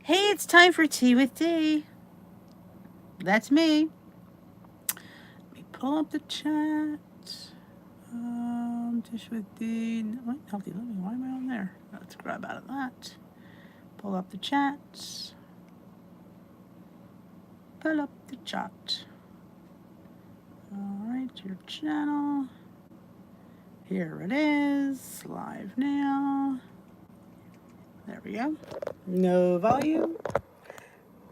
Hey, it's time for Tea with Dee. That's me. Let me pull up the chat. Dish with Dee. Wait, healthy living. Why am I on there? Let's grab out of that. Pull up the chat. Pull up the chat. Alright, your channel. Here it is. Live now. There we go. No volume.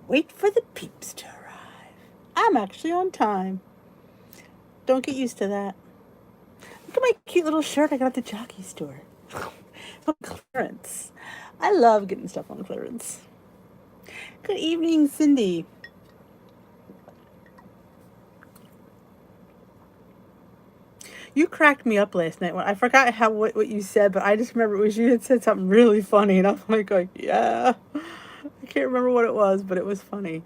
Wait for the peeps to arrive. I'm actually on time. Don't get used to that. Look at my cute little shirt I got at the jockey store. On clearance. I love getting stuff on clearance. Good evening, Cindy. You cracked me up last night. I forgot what you said, but I just remember it was you had said something really funny, and I'm like, yeah. I can't remember what it was, but it was funny.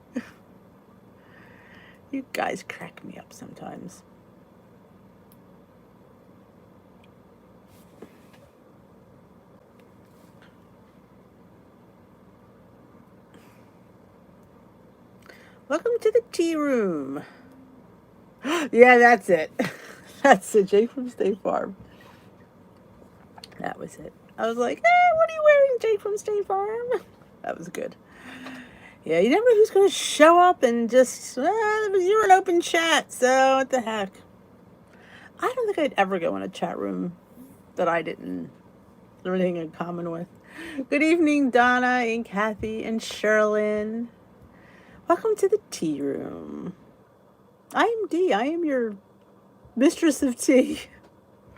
You guys crack me up sometimes. Welcome to the tea room. Yeah, that's it. That's it. Jake from State Farm. That was it. I was like, hey, what are you wearing, Jake from State Farm? That was good. Yeah, you never know who's going to show up and just, you're an open chat, so what the heck. I don't think I'd ever go in a chat room that I didn't have anything in common with. Good evening, Donna and Kathy and Sherilyn. Welcome to the tea room. I am Dee. I am your mistress of tea.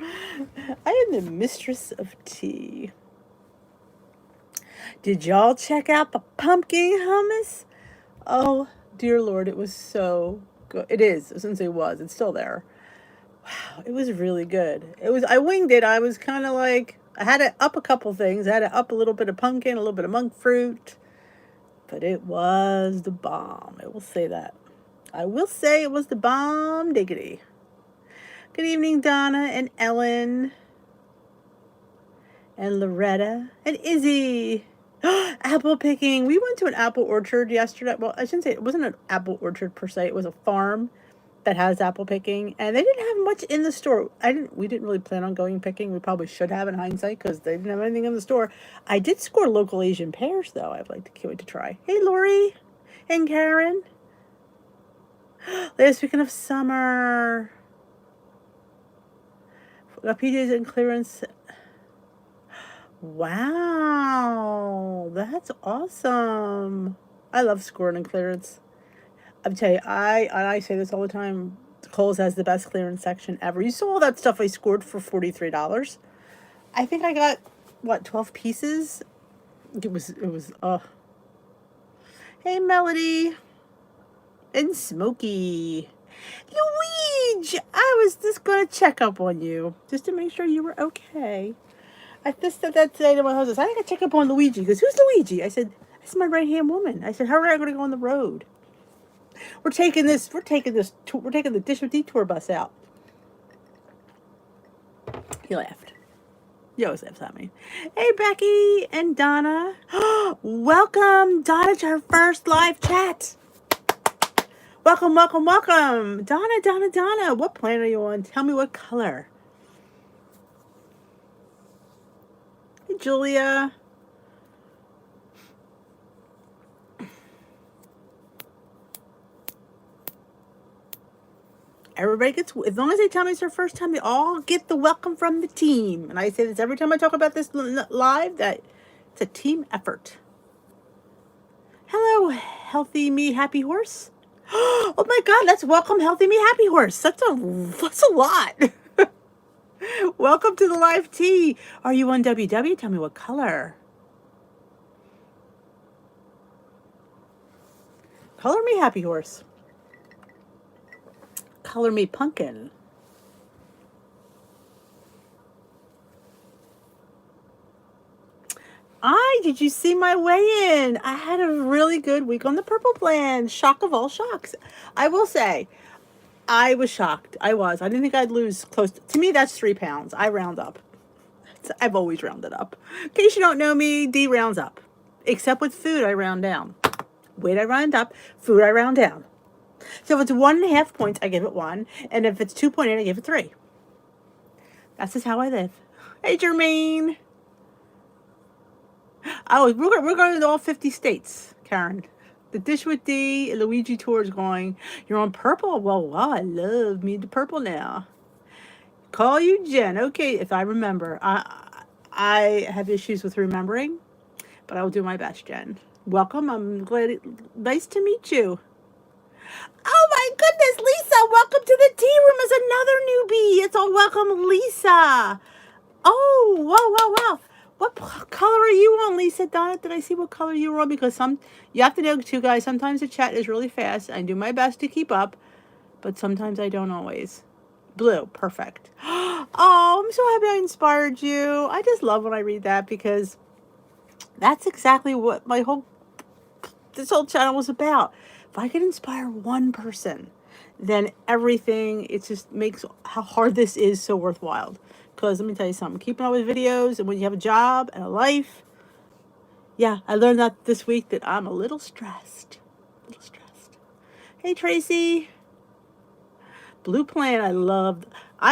I am the mistress of tea. Did y'all check out the pumpkin hummus? Oh, dear Lord, it was so good. It is, since it was. It's still there. Wow, it was really good. I winged it. I was kind of like, I had to up a couple things. I had to up a little bit of pumpkin, a little bit of monk fruit. But it was the bomb. I will say that. I will say it was the bomb diggity. Good evening, Donna and Ellen and Loretta and Izzy. Apple picking. We went to an apple orchard yesterday. Well, I shouldn't say it wasn't an apple orchard per se. It was a farm that has apple picking, and they didn't have much in the store. We didn't really plan on going picking. We probably should have in hindsight because they didn't have anything in the store. I did score local Asian pears though. Can't wait to try. Hey, Lori and Karen. Last weekend of summer. Got PJs in clearance. Wow, that's awesome. I love scoring and clearance. I'm telling you, I say this all the time. Kohl's has the best clearance section ever. You saw all that stuff I scored for $43. I think I got what 12 pieces. It was Hey, Melody and Smokey. Luigi, I was just gonna check up on you just to make sure you were okay. I just said that today to my husband. I gotta check up on Luigi. He goes, who's Luigi? I said, that's my right hand woman. I said, how are I gonna go on the road? We're taking the Dish with Detour bus out. He laughed. He always laughs at me. Hey, Becky and Donna. Welcome, Donna, to our first live chat. Welcome, welcome, welcome. Donna. What planet are you on? Tell me what color. Hey, Julia. Everybody gets, as long as they tell me it's their first time, they all get the welcome from the team. And I say this every time I talk about this live, that it's a team effort. Hello, Healthy Me Happy Horse. Oh my God, let's welcome Healthy Me Happy Horse. That's a lot. Welcome to the live tea. Are you on WW? Tell me what color. Color me Happy Horse. Color me Pumpkin. Did you see my weigh-in? I had a really good week on the purple plan. Shock of all shocks. I will say, I was shocked. I didn't think I'd lose close to me, that's 3 pounds. I round up. I've always rounded up. In case you don't know me, Dee rounds up. Except with food, I round down. Weight, I round up. Food, I round down. So if it's 1.5 points, I give it 1. And if it's 2.8, I give it 3. That's just how I live. Hey, Jermaine. Oh, we're going to all 50 states, Karen. The Dish with D, Luigi Tour is going. You're on purple? Well, wow, I love me the purple now. Call you Jen. Okay, if I remember. I have issues with remembering, but I will do my best, Jen. Welcome. I'm glad. Nice to meet you. Oh my goodness, Lisa! Welcome to the tea room as another newbie. It's all welcome, Lisa. Oh, wow. What color are you on, Lisa? Donna, did I see what color you were on? Because you have to know too, guys. Sometimes the chat is really fast. I do my best to keep up, but sometimes I don't always. Blue, perfect. Oh, I'm so happy I inspired you. I just love when I read that because that's exactly what this whole channel was about. If I could inspire one person, then everything, it just makes how hard this is so worthwhile. Because let me tell you something, keeping up with videos and when you have a job and a life, yeah, I learned that this week that I'm a little stressed. Hey, Tracy. Blue plan, I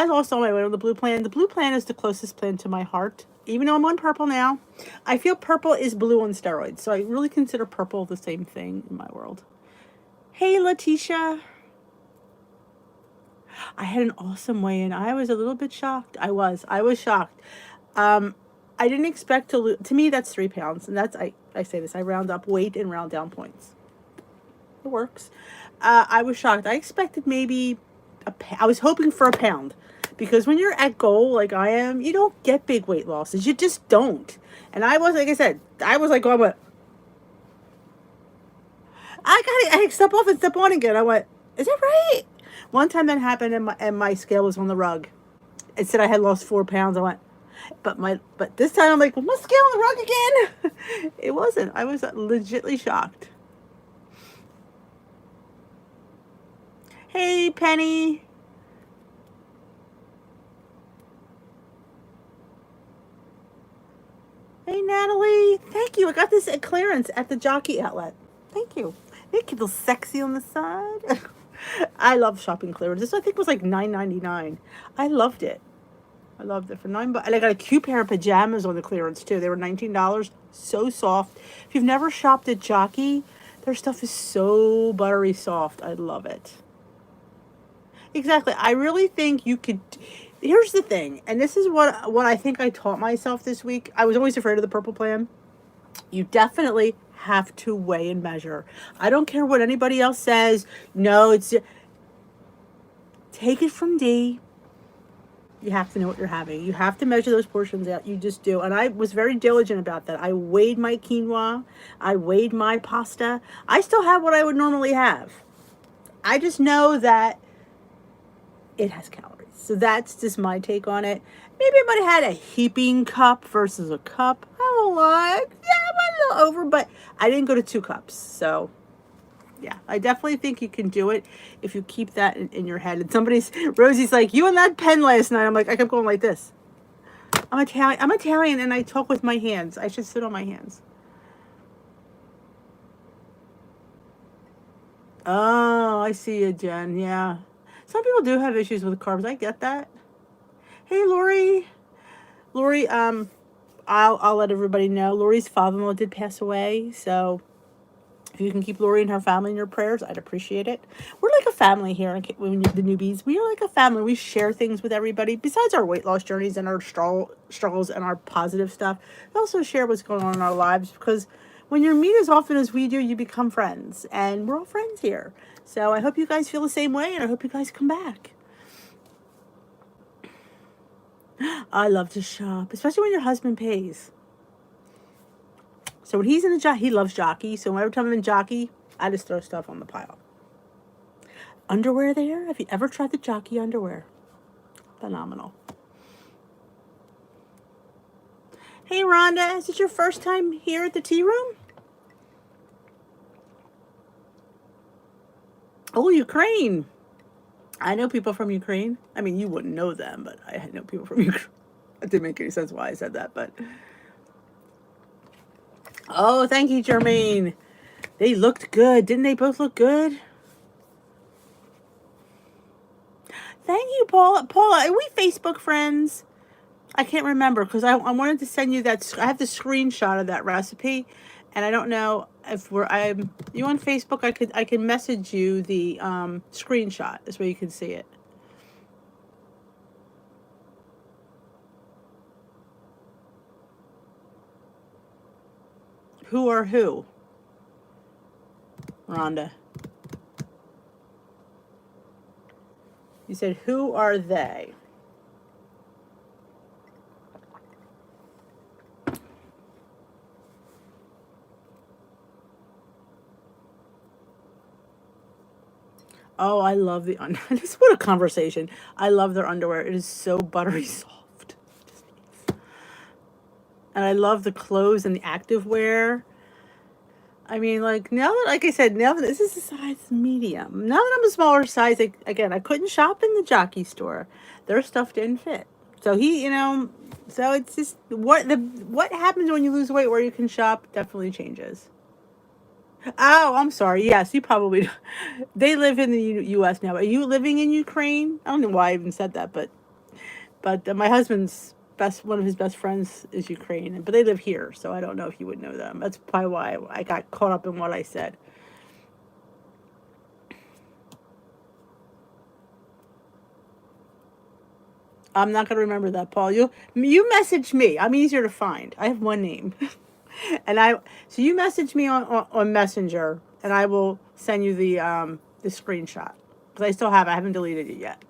lost all my weight on the blue plan. The blue plan is the closest plan to my heart. Even though I'm on purple now, I feel purple is blue on steroids. So I really consider purple the same thing in my world. Hey, Letitia. I had an awesome weigh-in. I was a little bit shocked. I was shocked. I didn't expect to lose. To me, that's 3 pounds. And that's, I say this, I round up weight and round down points. It works. I was shocked. I expected maybe I was hoping for a pound. Because when you're at goal, like I am, you don't get big weight losses. You just don't. And I was, like I said, I was like, I step off and step on again. I went, is that right? One time that happened and my scale was on the rug. It said I had lost 4 pounds. I went, but this time I'm like, was my scale on the rug again? It wasn't. I was legitly shocked. Hey, Penny. Hey, Natalie. Thank you. I got this at clearance at the Jockey Outlet. Thank you. Make it feel sexy on the side. I love shopping clearance. This I think was like $9.99. I loved it. For $9. And I got a cute pair of pajamas on the clearance too. They were $19. So soft. If you've never shopped at Jockey, their stuff is so buttery soft. I love it. Exactly. I really think you could. Here's the thing, and this is what I think I taught myself this week. I was always afraid of the purple plan. You definitely have to weigh and measure. I don't care what anybody else says. No, it's take it from Dee. You have to know what you're having. You have to measure those portions out. You just do. And I was very diligent about that. I weighed my quinoa. I weighed my pasta. I still have what I would normally have. I just know that it has calories. So that's just my take on it. Maybe I might have had a heaping cup versus a cup. I don't like. Yeah, I'm a little over, but I didn't go to 2 cups. So, yeah, I definitely think you can do it if you keep that in your head. And Rosie's like, you and that pen last night. I'm like, I kept going like this. I'm Italian and I talk with my hands. I should sit on my hands. Oh, I see you, Jen. Yeah. Some people do have issues with carbs. I get that. Hey, Lori. Lori, I'll let everybody know. Lori's father-in-law did pass away, so if you can keep Lori and her family in your prayers, I'd appreciate it. We're like a family here, when you're the newbies. We are like a family. We share things with everybody. Besides our weight loss journeys and our struggles and our positive stuff, we also share what's going on in our lives because when you meet as often as we do, you become friends. And we're all friends here. So I hope you guys feel the same way, and I hope you guys come back. I love to shop, especially when your husband pays. So when he's in the Jockey, he loves Jockey. So every time I'm in Jockey, I just throw stuff on the pile. Underwear there? Have you ever tried the Jockey underwear? Phenomenal. Hey, Rhonda, is it your first time here at the tea room? Oh, Ukraine. I know people from Ukraine. I mean, you wouldn't know them, but I know people from Ukraine. It didn't make any sense why I said that, but Oh, thank you, Jermaine. They looked good. Didn't they both look good? Thank you, Paula. Paula, are we Facebook friends? I can't remember because I wanted to send you that. I have the screenshot of that recipe, and I don't know if I'm you on Facebook. I can message you the screenshot. This way you can see it. Who are who, Rhonda? You said who are they? Oh, I love the under. This what a conversation. I love their underwear. It is so buttery soft, and I love the clothes and the active wear. I mean, like now that, like I said, now that this is a size medium. Now that I'm a smaller size, again, I couldn't shop in the jockey store. Their stuff didn't fit. So so it's just what happens when you lose weight where you can shop definitely changes. Oh, I'm sorry. Yes, you probably. They live in the U.S. now. Are you living in Ukraine? I don't know why I even said that, but my husband's best one of his best friends is Ukrainian, but they live here, so I don't know if you would know them. That's probably why I got caught up in what I said. I'm not gonna remember that, Paul. You message me. I'm easier to find. I have one name, and I so you message me on Messenger, and I will send you the screenshot because I still have it. I haven't deleted it yet.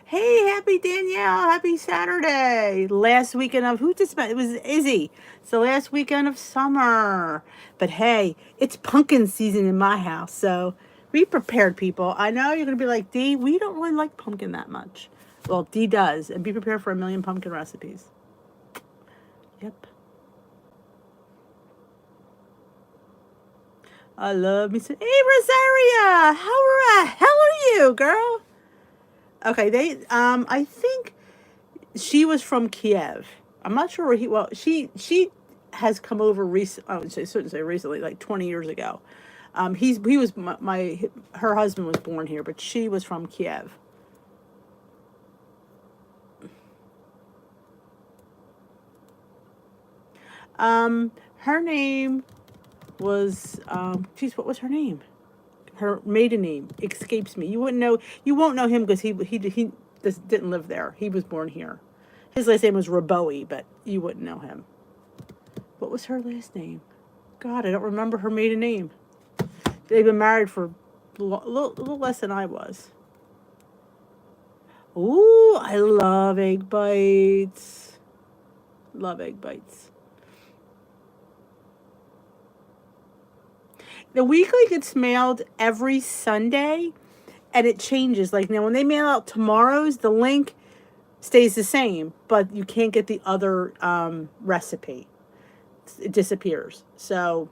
Hey, happy Danielle, happy Saturday. Last weekend of who just spent it was Izzy. It's the last weekend of summer. But hey, it's pumpkin season in my house, so be prepared, people. I know you're gonna be like, Dee, we don't really like pumpkin that much. Well, Dee does, and be prepared for a million pumpkin recipes. Yep. I love me some. Hey, Rosaria, how the hell are you, girl? Okay, I think she was from Kiev. I'm not sure where he. Well, she has come over recent. I would say certainly say recently, like 20 years ago. He was her husband was born here, but she was from Kiev. Her name was geez, what was her name? Her maiden name escapes me. You wouldn't know. You won't know him because he just didn't live there. He was born here. His last name was Raboe, but you wouldn't know him. What was her last name? God, I don't remember her maiden name. They've been married for little less than I was. Ooh, I love egg bites. Love egg bites. The weekly gets mailed every Sunday, and it changes. Like now, when they mail out tomorrow's, the link stays the same, but you can't get the other recipe. It disappears. So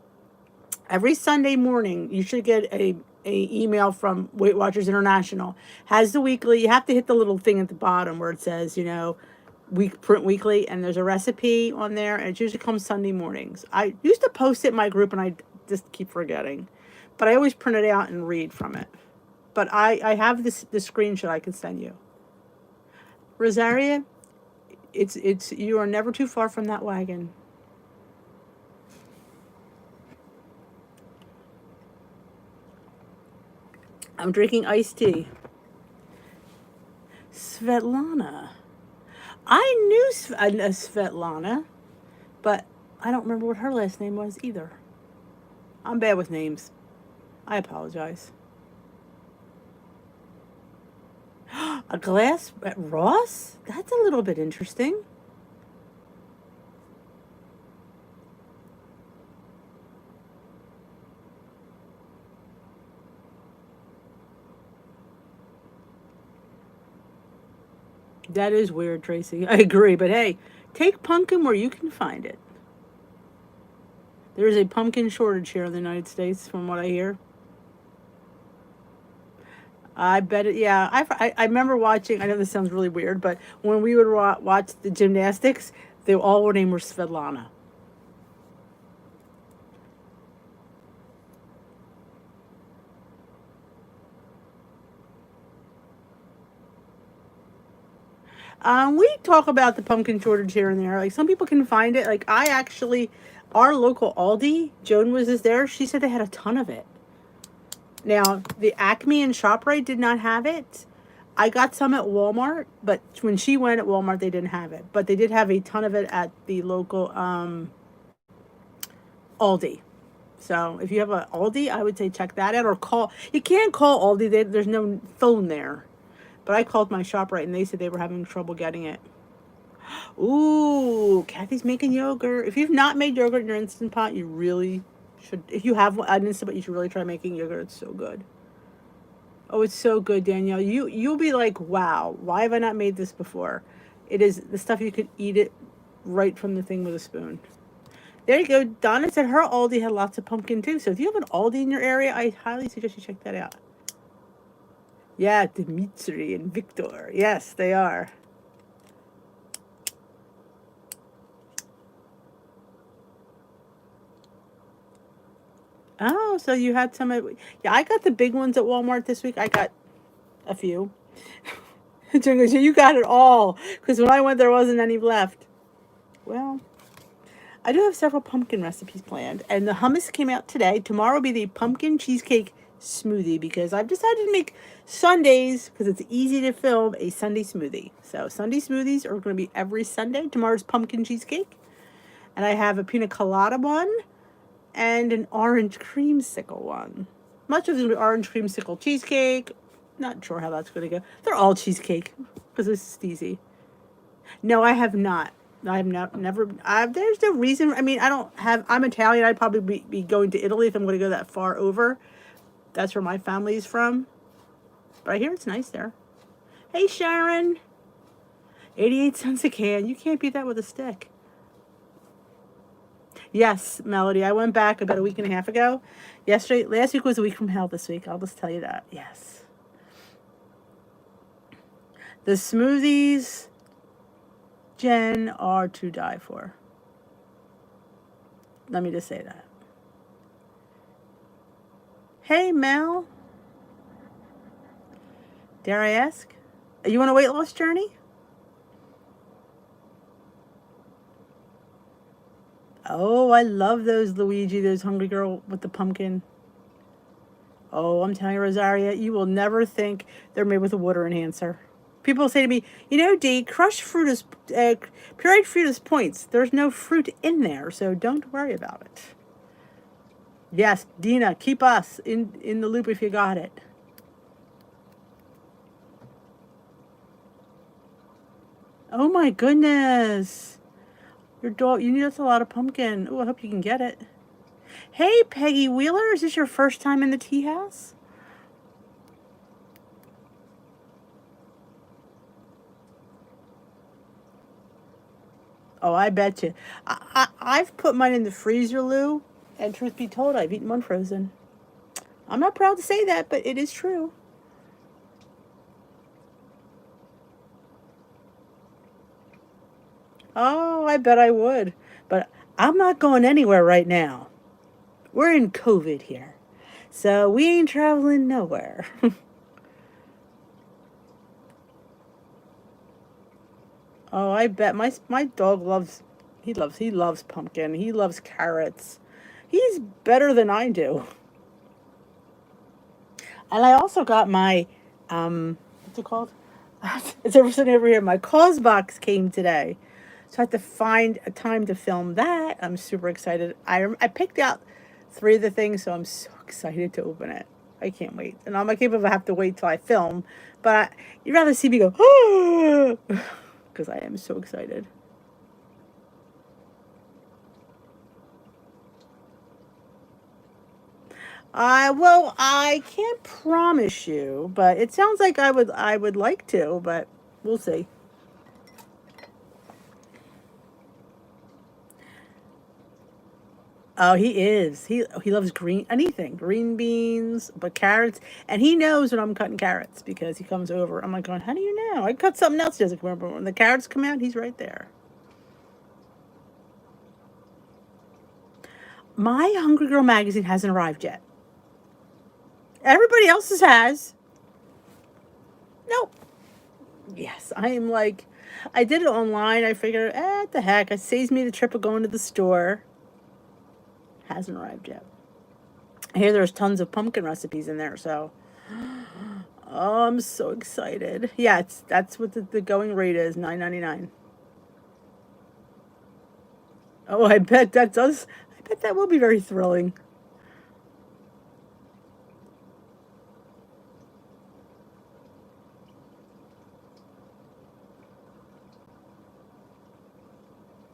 every Sunday morning, you should get a email from Weight Watchers International. Has the weekly. You have to hit the little thing at the bottom where it says, print weekly, and there's a recipe on there, and it usually comes Sunday mornings. I used to post it in my group, and I just keep forgetting, but I always print it out and read from it. But I have the screenshot I can send you. Rosaria, it's you are never too far from that wagon. I'm drinking iced tea. Svetlana. I knew Svetlana, but I don't remember what her last name was either. I'm bad with names. I apologize. A glass at Ross? That's a little bit interesting. That is weird, Tracy. I agree, but hey, take pumpkin where you can find it. There is a pumpkin shortage here in the United States, from what I hear. I bet it. Yeah, I remember watching. I know this sounds really weird, but when we would watch the gymnastics, they all were named were Svetlana. We talk about the pumpkin shortage here and there. Like some people can find it. Like I actually, our local Aldi, Joan was just there. She said they had a ton of it. Now the Acme and ShopRite did not have it. I got some at Walmart, but when she went at Walmart, they didn't have it. But they did have a ton of it at the local Aldi. So if you have an Aldi, I would say check that out or call. You can't call Aldi. There's no phone there. But I called my ShopRite and they said they were having trouble getting it. Ooh, Kathy's making yogurt. If you've not made yogurt in your Instant Pot, you really should. If you have an Instant Pot, you should really try making yogurt. It's so good. Oh, it's so good, Danielle. You'll be like, wow, why have I not made this before? It is the stuff you could eat it right from the thing with a spoon. There you go. Donna said her Aldi had lots of pumpkin too. So if you have an Aldi in your area, I highly suggest you check that out. Yeah, Dimitri and Victor. Yes, they are. Oh, so you had some. Yeah, I got the big ones at Walmart this week. I got a few. So you got it all. Because when I went, there wasn't any left. Well, I do have several pumpkin recipes planned. And the hummus came out today. Tomorrow will be the pumpkin cheesecake smoothie because I've decided to make Sundays, because it's easy to film, a Sunday smoothie. So Sunday smoothies are going to be every Sunday. Tomorrow's pumpkin cheesecake. And I have a pina colada one and an orange creamsicle one. Much of it will be orange creamsicle cheesecake. Not sure how that's going to go. They're all cheesecake because it's easy. No, I have not. I have never. There's no reason. I mean, I don't have. I'm Italian. I'd probably be going to Italy if I'm going to go that far over. That's where my family's from. But I hear it's nice there. Hey, Sharon. 88 cents a can. You can't beat that with a stick. Yes, Melody. I went back about a week and a half ago. Last week was a week from hell this week. I'll just tell you that. Yes. The smoothies, Jen, are to die for. Let me just say that. Hey, Mel. Dare I ask? Are you on a weight loss journey? Oh, I love those Luigi, those Hungry Girl with the pumpkin. Oh, I'm telling you, Rosaria, you will never think they're made with a water enhancer. People say to me, you know, Dee, crushed fruit is, pureed fruit is points. There's no fruit in there, so don't worry about it. Yes, Dina, keep us in the loop if you got it. Oh my goodness. Your dog, you need us a lot of pumpkin. Oh, I hope you can get it. Hey, Peggy Wheeler, is this your first time in the tea house? Oh, I bet you. I've put mine in the freezer, Lou, and truth be told, I've eaten one frozen. I'm not proud to say that, but it is true. Oh, I bet I would. But I'm not going anywhere right now. We're in COVID here. So we ain't traveling nowhere. Oh, I bet my dog loves pumpkin. He loves carrots. He's better than I do. And I also got my what's it called? It's ever sitting over here. My cause box came today. So I have to find a time to film that. I'm super excited. I picked out 3 of the things, so I'm so excited to open it. I can't wait. And I'm not capable. I have to wait till I film. But you'd rather see me go, because I am so excited. Well, I can't promise you, but it sounds like I would like to, but we'll see. Oh, he is. He loves anything, green beans, but carrots, and he knows when I'm cutting carrots because he comes over. I'm like going, how do you know? I cut something else. He doesn't remember when the carrots come out. He's right there. My Hungry Girl magazine hasn't arrived yet. Everybody else's has. Nope. Yes, I am like, I did it online. I figured, what the heck? It saves me the trip of going to the store. Hasn't arrived yet. I hear there's tons of pumpkin recipes in there, so oh, I'm so excited. Yeah, that's what the going rate is, $9.99. Oh, I bet that does. I bet that will be very thrilling.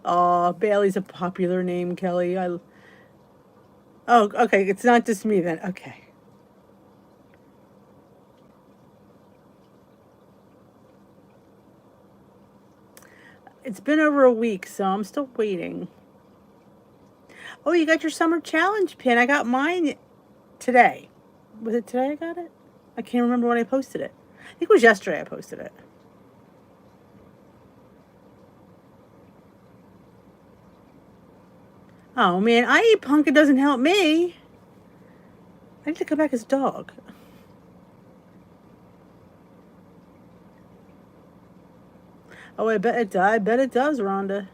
Oh, Bailey's a popular name, Kelly. Oh, okay. It's not just me then. Okay. It's been over a week, so I'm still waiting. Oh, you got your summer challenge pin. I got mine today. Was it today I got it? I can't remember when I posted it. I think it was yesterday I posted it. Oh man, I eat pumpkin doesn't help me. I need to come back as a dog. Oh, I bet it does, Rhonda.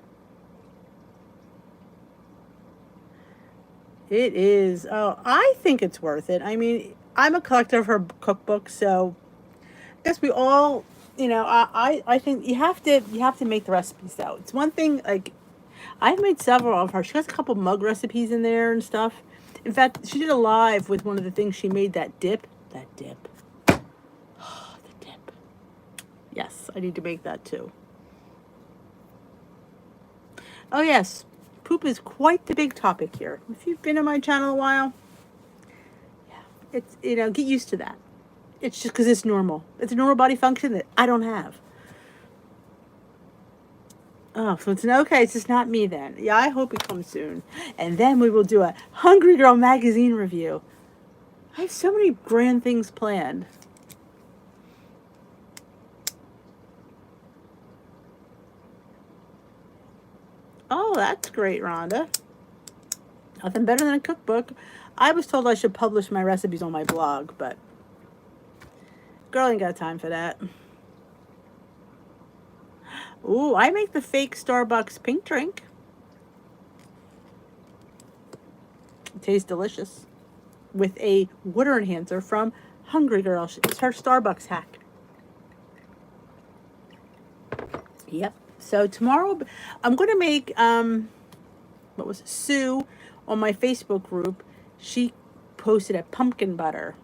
It is. Oh, I think it's worth it. I mean, I'm a collector of her cookbooks, so I guess we all, I think you have to make the recipes though. It's one thing like I've made several of her. She has a couple mug recipes in there and stuff. In fact, she did a live with one of the things she made, that dip. That dip. Oh, the dip. Yes, I need to make that too. Oh yes, poop is quite the big topic here. If you've been on my channel a while, yeah, it's get used to that. It's just because it's normal. It's a normal body function that I don't have. Oh, so it's okay. It's just not me then. Yeah, I hope it comes soon, and then we will do a Hungry Girl magazine review. I have so many grand things planned. Oh, that's great, Rhonda. Nothing better than a cookbook. I was told I should publish my recipes on my blog, but girl ain't got time for that. Ooh, I make the fake Starbucks pink drink. It tastes delicious. With a water enhancer from Hungry Girl. It's her Starbucks hack. Yep. So tomorrow I'm going to make, what was it? Sue on my Facebook group. She posted a pumpkin butter.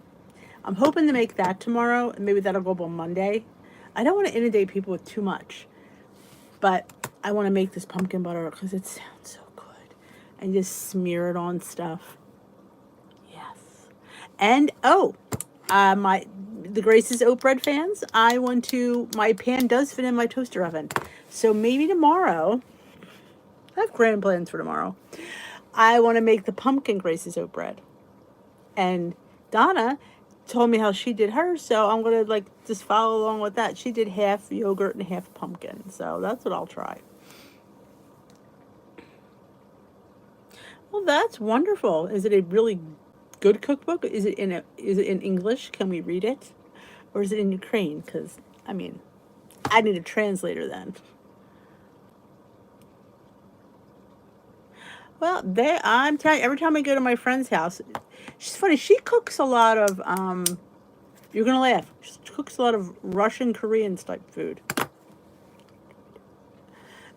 I'm hoping to make that tomorrow, and maybe that'll go up on Monday. I don't want to inundate people with too much, but I want to make this pumpkin butter because it sounds so good. And just smear it on stuff. Yes. And the Grace's Oat Bread fans, my pan does fit in my toaster oven. So maybe tomorrow, I have grand plans for tomorrow. I want to make the pumpkin Grace's Oat Bread. And Donna told me how she did hers, so I'm going to just follow along with that. She did half yogurt and half pumpkin, so that's what I'll try. Well, that's wonderful. Is it a really good cookbook? Is it in English? Can we read it? Or is it in Ukraine? Because, I mean, I need a translator then. Well, I'm telling you, every time I go to my friend's house, she's funny. She cooks a lot of, you're going to laugh. She cooks a lot of Russian, Korean type food.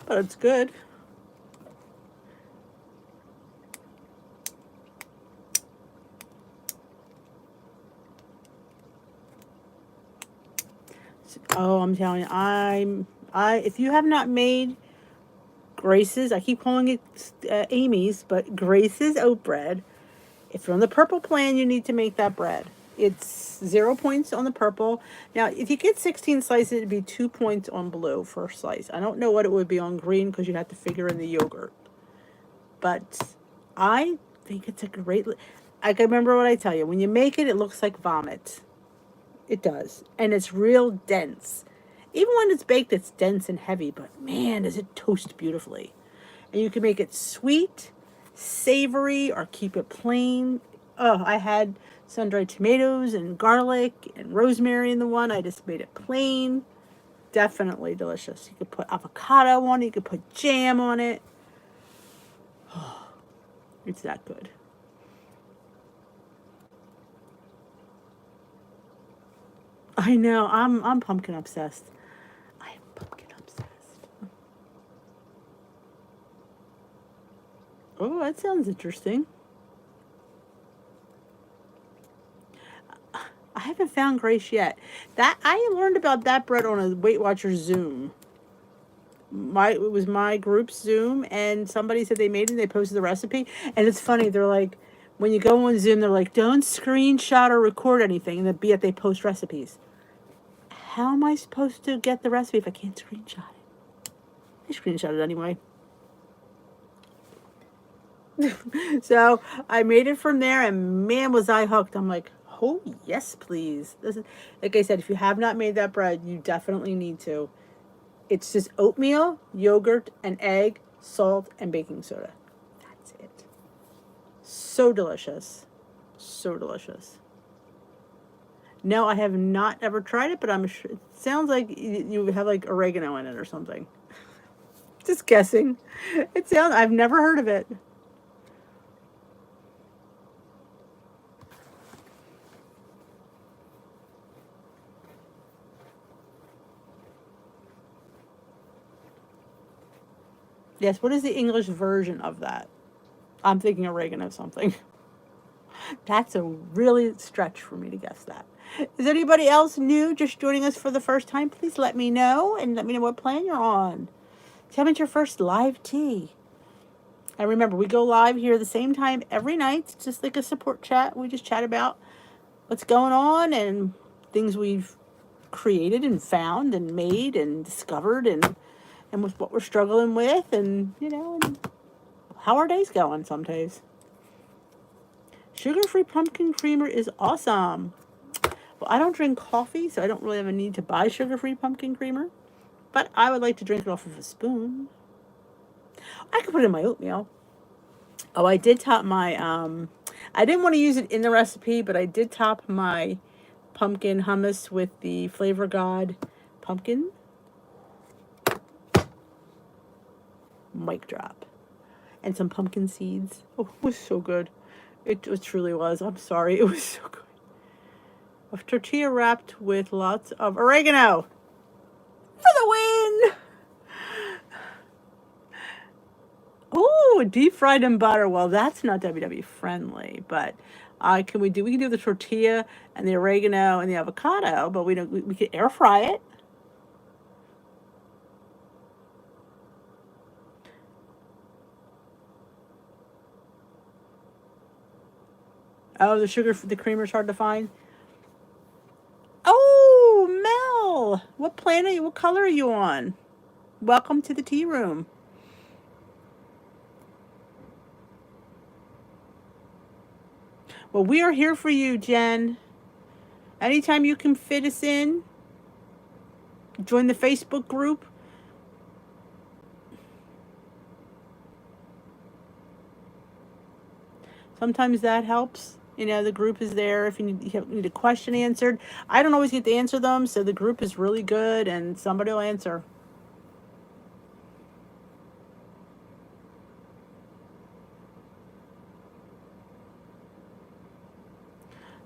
But it's good. Oh, I'm telling you, if you have not made Grace's, I keep calling it Amy's, but Grace's oat bread. If you're on the purple plan, you need to make that bread. It's 0 points on the purple. Now, if you get 16 slices, it'd be 2 points on blue for a slice. I don't know what it would be on green because you'd have to figure in the yogurt. But I think it's a great. I can remember what I tell you. When you make it, it looks like vomit. It does. And it's real dense. Even when it's baked, it's dense and heavy, but man, does it toast beautifully. And you can make it sweet, savory, or keep it plain. Oh, I had sun-dried tomatoes and garlic and rosemary in the one. I just made it plain. Definitely delicious. You could put avocado on it. You could put jam on it. It's that good. I know. I'm pumpkin obsessed. I am pumpkin obsessed. Oh, that sounds interesting. I haven't found Grace yet. That I learned about that bread on a Weight Watchers Zoom. It was my group's Zoom, and somebody said they made it. And they posted the recipe, and it's funny. They're like, when you go on Zoom, they're like, don't screenshot or record anything, and yet they post recipes. How am I supposed to get the recipe if I can't screenshot it? I screenshot it anyway. So I made it from there, and man, was I hooked. I'm like, oh yes, please. This is, like I said, if you have not made that bread, you definitely need to. It's just oatmeal, yogurt, an egg, salt, and baking soda. That's it. So delicious. So delicious. No, I have not ever tried it, but I'm sure it sounds like you have like oregano in it or something. Just guessing. It sounds, I've never heard of it. Yes, what is the English version of that? I'm thinking oregano something. That's a really stretch for me to guess that. Is anybody else new just joining us for the first time? Please let me know and let me know what plan you're on. Tell me it's your first live tea. And remember, we go live here the same time every night. It's just like a support chat. We just chat about what's going on and things we've created and found and made and discovered and with what we're struggling with and, you know, and how our day's going some days. Sugar-free pumpkin creamer is awesome. Well, I don't drink coffee, so I don't really have a need to buy sugar-free pumpkin creamer. But I would like to drink it off of a spoon. I could put it in my oatmeal. Oh, I did top my, I didn't want to use it in the recipe, but I did top my pumpkin hummus with the Flavor God pumpkin. Mic drop. And some pumpkin seeds. Oh, it was so good. It truly was. I'm sorry. It was so good. A tortilla wrapped with lots of oregano. For the win! Oh, deep fried in butter. Well, that's not WW friendly, but we can do the tortilla and the oregano and the avocado, but we can air fry it. Oh, the creamer's hard to find. Oh, Mel, what color are you on? Welcome to the tea room. Well, we are here for you, Jen. Anytime you can fit us in, join the Facebook group. Sometimes that helps. You know, the group is there if you need a question answered. I don't always get to answer them, so the group is really good, and somebody will answer.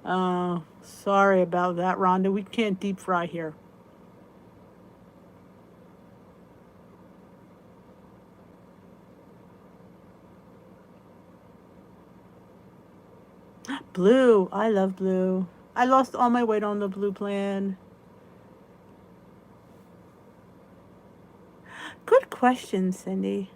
Oh, sorry about that, Rhonda. We can't deep fry here. Blue. I love blue. I lost all my weight on the blue plan. Good question, Cindy.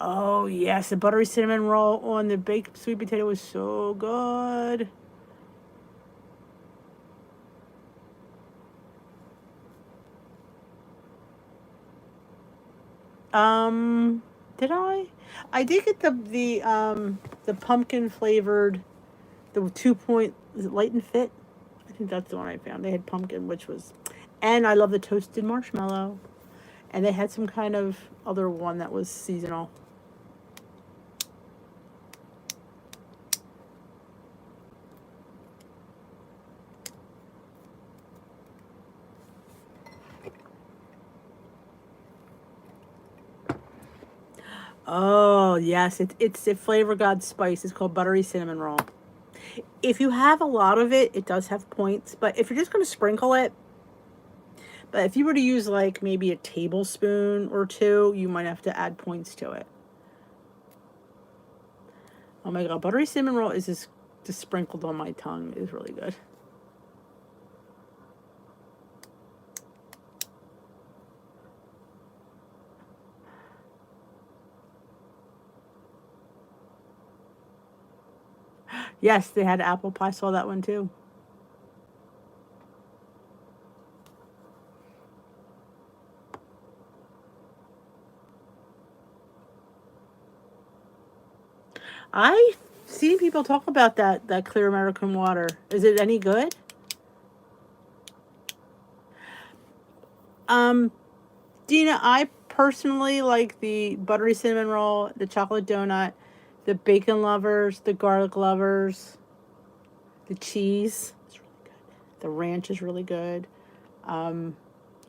Oh, yes. The buttery cinnamon roll on the baked sweet potato was so good. Did I? I did get the pumpkin flavored, the 2 point, is it Light and Fit? I think that's the one I found. They had pumpkin, which was, and I love the toasted marshmallow. And they had some kind of other one that was seasonal. Oh, yes. It's a Flavor God spice. It's called buttery cinnamon roll. If you have a lot of it, it does have points. But if you're just going to sprinkle it, but if you were to use like maybe a tablespoon or two, you might have to add points to it. Oh my God. Buttery cinnamon roll is just sprinkled on my tongue. It is really good. Yes, they had apple pie. Saw that one too. I see people talk about that clear American water. Is it any good? Dina, I personally like the buttery cinnamon roll, the chocolate donut, the bacon lovers, the garlic lovers, the cheese. It's really good. The ranch is really good. Um,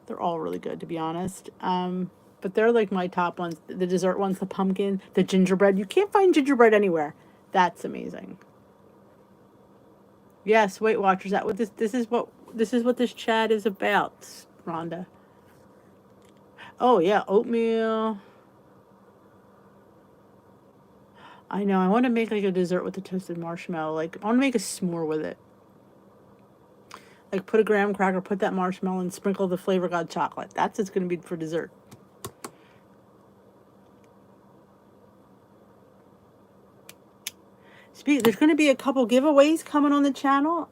they're all really good, to be honest. But they're like my top ones. The dessert ones, the pumpkin, the gingerbread. You can't find gingerbread anywhere. That's amazing. Yes, Weight Watchers. That what this is what this chat is about, Rhonda. Oh yeah, oatmeal. I know. I want to make like a dessert with the toasted marshmallow. Like I want to make a s'more with it. Like put a graham cracker, put that marshmallow, and sprinkle the Flavor God chocolate. That's what's going to be for dessert. There's going to be a couple giveaways coming on the channel.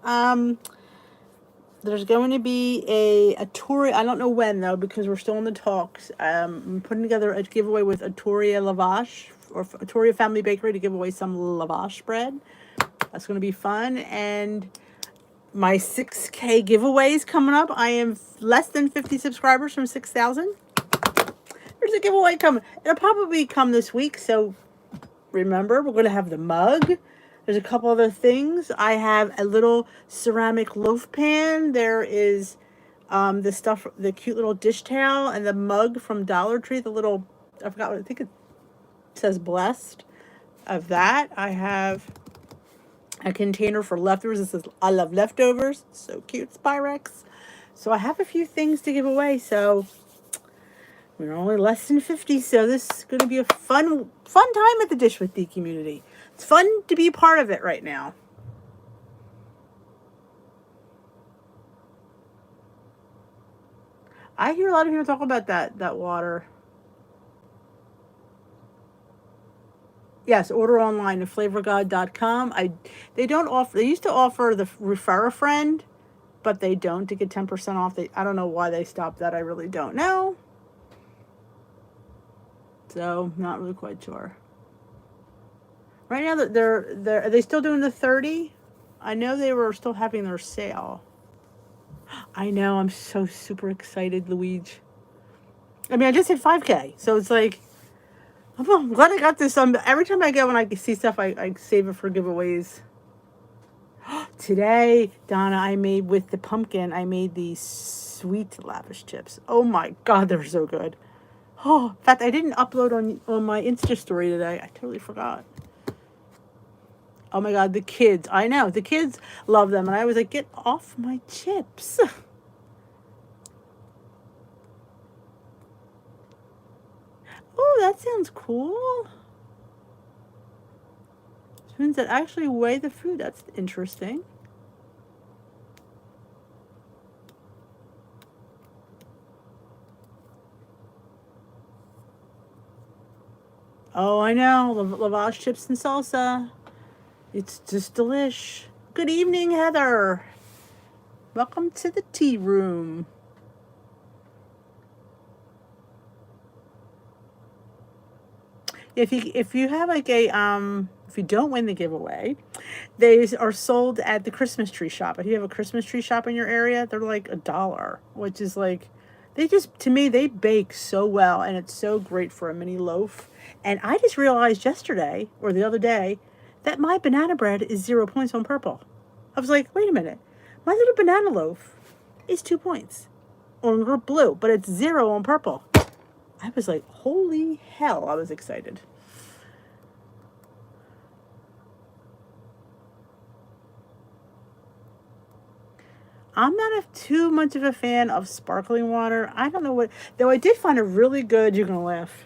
There's going to be a Tory. I don't know when though because we're still in the talks. I'm putting together a giveaway with Atoria Lavash or Atoria Family Bakery to give away some lavash bread. That's going to be fun. And my 6K giveaways coming up. I am less than 50 subscribers from 6,000. There's a giveaway coming. It'll probably come this week. So remember, we're going to have the mug. There's a couple other things. I have a little ceramic loaf pan. There is the stuff, the cute little dish towel, and the mug from Dollar Tree. The little, I forgot what I think it says blessed. Of that, I have a container for leftovers. It says I love leftovers. So cute, Spyrex. So I have a few things to give away. So we're only less than 50. So this is going to be a fun time at the Dish with Dee community. It's fun to be part of it right now. I hear a lot of people talk about that water. Yes, order online at flavorgod.com. They don't offer. They used to offer the refer a friend, but they don't to get 10% off. I don't know why they stopped that. I really don't know. So not really quite sure. Right now, are they still doing the 30? I know they were still having their sale. I know. I'm so super excited, Luigi. I mean, I just hit 5K, so it's like I'm glad I got this. Every time I go when I see stuff, I save it for giveaways. Today, Donna, I made with the pumpkin. I made these sweet lavish chips. Oh my God, they're so good. Oh, in fact, I didn't upload on my Insta story today. I totally forgot. Oh my God, the kids. I know. The kids love them. And I was like, get off my chips. Oh, that sounds cool. Spoons that actually weigh the food. That's interesting. Oh, I know. Lavash chips and salsa. It's just delish. Good evening, Heather. Welcome to the tea room. If you have like a if you don't win the giveaway, they are sold at the Christmas tree shop. If you have a Christmas tree shop in your area, they're like $1, which is like to me they bake so well and it's so great for a mini loaf. And I just realized yesterday or the other day that my banana bread is 0 points on purple. I was like, wait a minute. My little banana loaf is 2 points on blue, but it's 0 on purple. I was like, holy hell, I was excited. I'm not too much of a fan of sparkling water. I don't know what, though I did find a really good, you're going to laugh.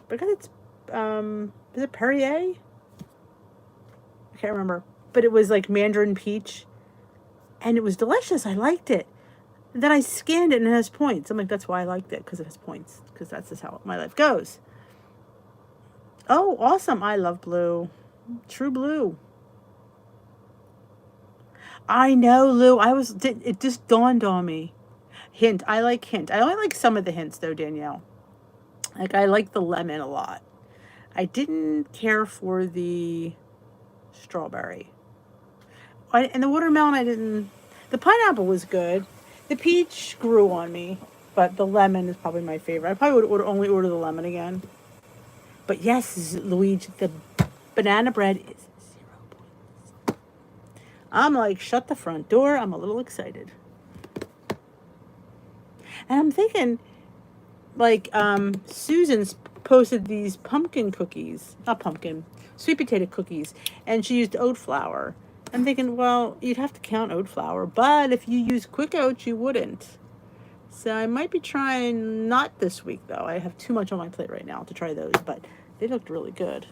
Because it's, is it Perrier? I can't remember. But it was like mandarin peach. And it was delicious. I liked it. Then I scanned it and it has points. I'm like, that's why I liked it, because it has points. Because that's just how my life goes. Oh, awesome. I love blue. True blue. I know, Lou. It just dawned on me. Hint. I like hint. I only like some of the hints, though, Danielle. Like, I like the lemon a lot. I didn't care for the strawberry. And the watermelon, I didn't. The pineapple was good. The peach grew on me, but the lemon is probably my favorite. I probably would only order the lemon again. But yes, Luigi, the banana bread is 0 points. I'm like, shut the front door. I'm a little excited. And I'm thinking, like, Susan's posted these pumpkin cookies. Not pumpkin, sweet potato cookies. And she used oat flour. I'm thinking, well, you'd have to count oat flour. But if you use quick oats, you wouldn't. So I might be trying, not this week, though. I have too much on my plate right now to try those. But they looked really good.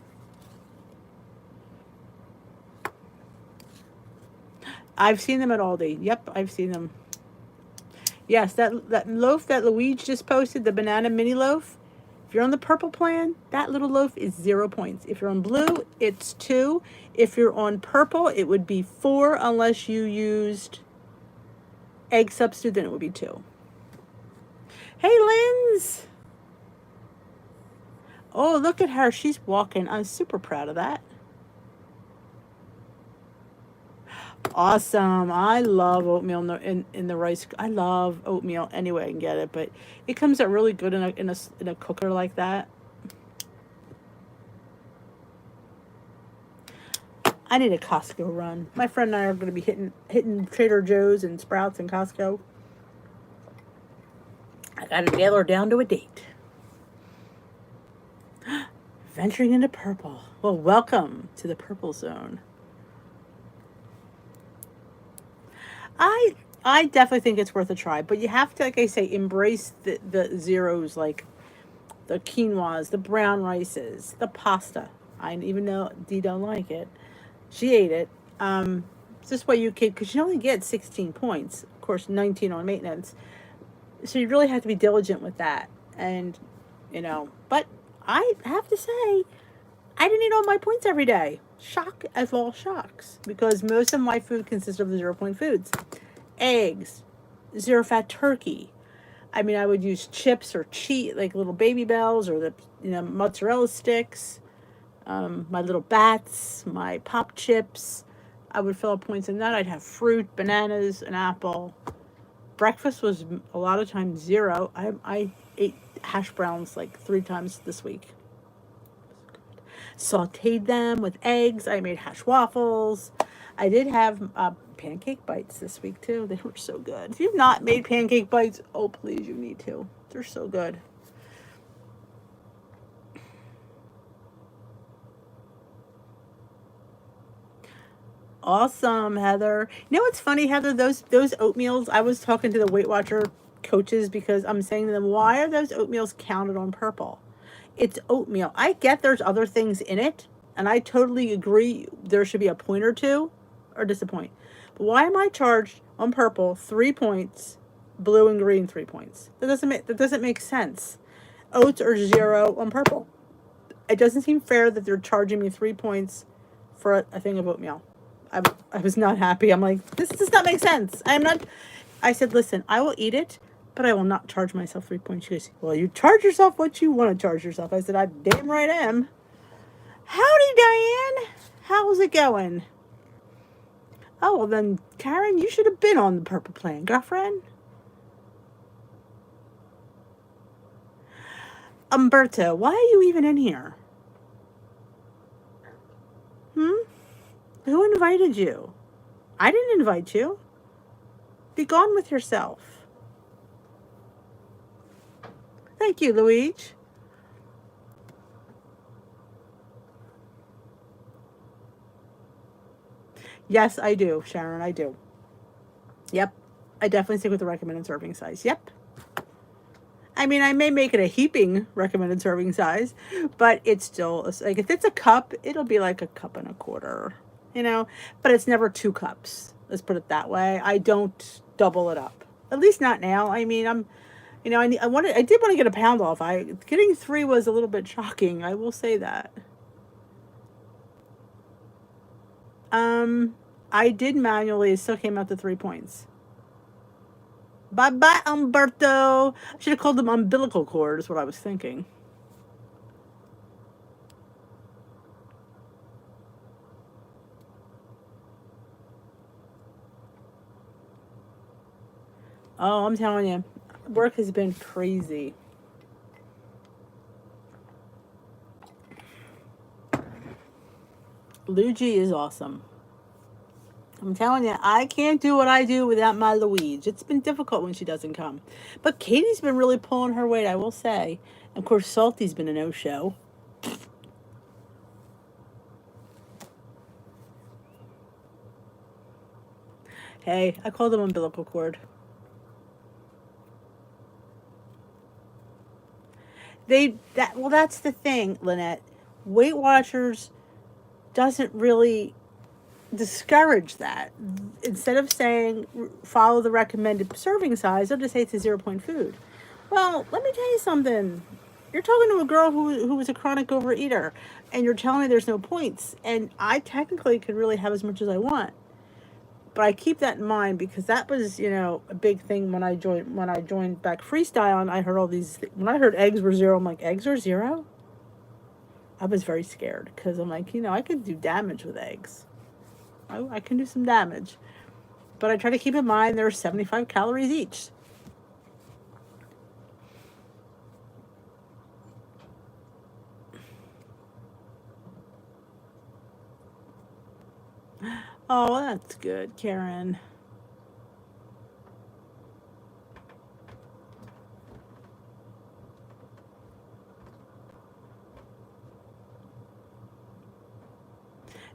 I've seen them at Aldi. Yep, I've seen them. Yes, that loaf that Luigi just posted, the banana mini loaf. If you're on the purple plan, that little loaf is 0 points. If you're on blue, it's 2. If you're on purple, it would be 4 unless you used egg substitute, then it would be 2. Hey, Linz. Oh, look at her. She's walking. I'm super proud of that. Awesome. I love oatmeal in the rice. I love oatmeal anyway I can get it, but it comes out really good in a cooker like that. I need a Costco run. My friend and I are going to be hitting Trader Joe's and Sprouts and Costco. I got to nail her down to a date. Venturing into purple. Well, welcome to the purple zone. I definitely think it's worth a try, but you have to, like I say, embrace the zeros, like the quinoas, the brown rices, the pasta. I even know Dee don't like it. She ate it. This way you can, because you only get 16 points. Of course, 19 on maintenance. So you really have to be diligent with that. And, but I have to say, I didn't eat all my points every day. Shock as all shocks. Because most of my food consists of the 0 point foods. Eggs, 0 fat turkey. I mean, I would use chips or cheese, like little baby bells or the mozzarella sticks. My little bats, my pop chips. I would fill up points in that. I'd have fruit, bananas, an apple. Breakfast was a lot of times 0. I ate hash browns like 3 times this week. Sauteed them with eggs. I made hash waffles. I did have pancake bites this week too. They were so good. If you've not made pancake bites, oh please, you need to. They're so good. Awesome, Heather. You know what's funny, Heather? Those oatmeals, I was talking to the Weight Watcher coaches because I'm saying to them, why are those oatmeals counted on purple? It's oatmeal. I get there's other things in it, and I totally agree there should be a point or two, or disappoint. But why am I charged on purple 3 points, blue and green 3 points? That doesn't make sense. Oats are 0 on purple. It doesn't seem fair that they're charging me 3 points for a thing of oatmeal. I was not happy. I'm like, this does not make sense. I said, listen, I will eat it, but I will not charge myself 3 points. She goes, well, you charge yourself what you want to charge yourself. I said, I damn right am. Howdy, Diane. How's it going? Oh, well then, Karen, you should have been on the purple plan, girlfriend. Umberto, why are you even in here? Who invited you? I didn't invite you. Be gone with yourself. Thank you, Luigi. Yes, I do, Sharon. I do. Yep. I definitely stick with the recommended serving size. Yep. I mean, I may make it a heaping recommended serving size, but it's still like if it's a cup, it'll be like a cup and a quarter, you know. But it's never 2 cups. Let's put it that way. I don't double it up. At least not now. I mean, I did want to get a pound off. Getting 3 was a little bit shocking. I will say that. Um, I did manually. It still came out to 3 points. Bye bye, Umberto. I should have called them umbilical cord. Is what I was thinking. Oh, I'm telling you, work has been crazy. Luigi is awesome. I'm telling you, I can't do what I do without my Luigi. It's been difficult when she doesn't come. But Katie's been really pulling her weight, I will say. Of course, Salty's been a no-show. Hey, I call them umbilical cord. That's the thing, Lynette. Weight Watchers doesn't really discourage that. Instead of saying follow the recommended serving size, they'll just say it's a 0 point food. Well, let me tell you something. You're talking to a girl who was a chronic overeater, and you're telling me there's no points. And I technically could really have as much as I want, but I keep that in mind because that was a big thing when I joined back freestyle, and I heard all these. When I heard eggs were 0, I'm like, eggs are 0. I was very scared because I'm like, I could do damage with eggs. I can do some damage. But I try to keep in mind there are 75 calories each. Oh, that's good, Karen.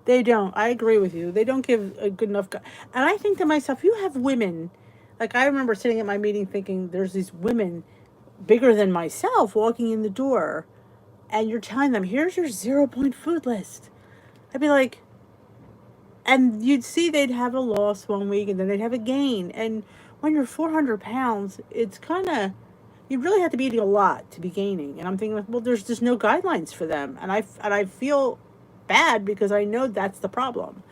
They don't. I agree with you. They don't give a good enough. And I think to myself, you have women. Like, I remember sitting at my meeting thinking, there's these women bigger than myself walking in the door, and you're telling them, here's your 0 point food list. I'd be like, and you'd see they'd have a loss one week and then they'd have a gain. And when you're 400 pounds, it's kind of, you really have to be eating a lot to be gaining. And I'm thinking, well, there's just no guidelines for them. And I feel bad because I know that's the problem.